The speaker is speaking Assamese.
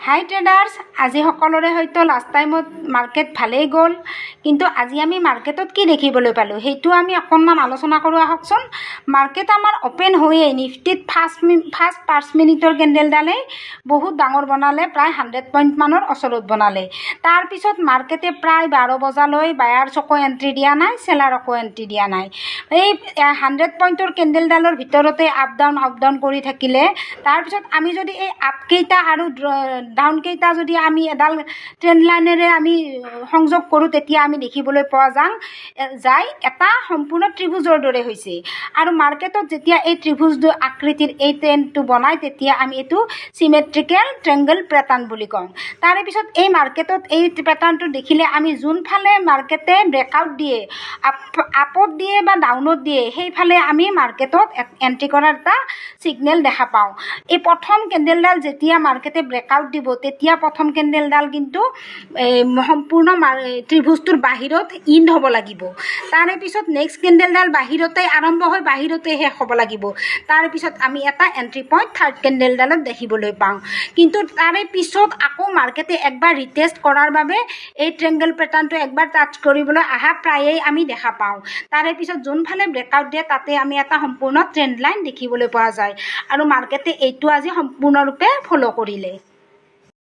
হাই ট্ৰেডাৰ্ছ, আজি সকলোৰে হয়তো লাষ্ট টাইমত মাৰ্কেট ভালেই গ'ল, কিন্তু আজি আমি মাৰ্কেটত কি দেখিবলৈ পালোঁ সেইটো আমি অকণমান আলোচনা কৰোঁ আহকচোন। মাৰ্কেট আমাৰ অ'পেন হৈয়ে নিফটিত ফাৰ্ষ্ট 5 মিনিটৰ কেণ্ডেলডালেই বহুত ডাঙৰ বনালে, প্ৰায় 100 পইণ্ট মানৰ ওচৰত বনালে। তাৰপিছত মাৰ্কেটে প্ৰায় 12 বজালৈ বায়াৰ্ছকো এণ্ট্ৰি দিয়া নাই, চেলাৰকো এণ্ট্ৰি দিয়া নাই। এই 100 পইণ্টৰ কেণ্ডেলডালৰ ভিতৰতে আপ ডাউন কৰি থাকিলে। তাৰপিছত আমি যদি এই আপকেইটা আৰু ডাউনকেইটা যদি আমি এডাল ট্ৰেণ্ড লাইনেৰে আমি সংযোগ কৰোঁ, তেতিয়া আমি দেখিবলৈ পোৱা যায় এটা সম্পূৰ্ণ ত্ৰিভুজৰ দৰে হৈছে। আৰু মাৰ্কেটত যেতিয়া এই ত্ৰিভুজ আকৃতিৰ এই ট্ৰেণ্ডটো বনায়, তেতিয়া আমি এইটো চিমেট্ৰিকেল ট্ৰেংগল পেটাৰ্ণ বুলি কওঁ। তাৰে পিছত এই মাৰ্কেটত এই পেটাৰ্ণটো দেখিলে আমি যোনফালে মাৰ্কেটে ব্ৰেকআউট দিয়ে, আপত দিয়ে বা ডাউনত দিয়ে, সেইফালে আমি মাৰ্কেটত এণ্ট্ৰি কৰাৰ এটা ছিগনেল দেখা পাওঁ। এই প্ৰথম কেণ্ডেলডাল যেতিয়া মাৰ্কেটে ব্ৰেকআউট দিব, তেতিয়া প্ৰথম কেণ্ডেলডাল কিন্তু সম্পূৰ্ণ ত্ৰিভুজটোৰ বাহিৰত ইণ্ড হ'ব লাগিব। তাৰে পিছত নেক্সট কেণ্ডেলডাল বাহিৰতে আৰম্ভ হৈ বাহিৰতে শেষ হ'ব লাগিব। তাৰে পিছত আমি এটা এণ্ট্ৰি পইণ্ট থাৰ্ড কেণ্ডেলডালত দেখিবলৈ পাওঁ। কিন্তু তাৰে পিছত আকৌ মাৰ্কেটে একবাৰ ৰিটেষ্ট কৰাৰ বাবে এই ট্ৰেংগল পেটাৰ্ণটো একবাৰ টাচ কৰিবলৈ অহা প্ৰায়েই আমি দেখা পাওঁ। তাৰে পিছত যোনফালে ব্ৰেকআউট দিয়ে, তাতে আমি এটা সম্পূৰ্ণ ট্ৰেণ্ড লাইন দেখিবলৈ পোৱা যায়। আৰু মাৰ্কেটে এইটো আজি সম্পূৰ্ণৰূপে ফ'ল' কৰিলে।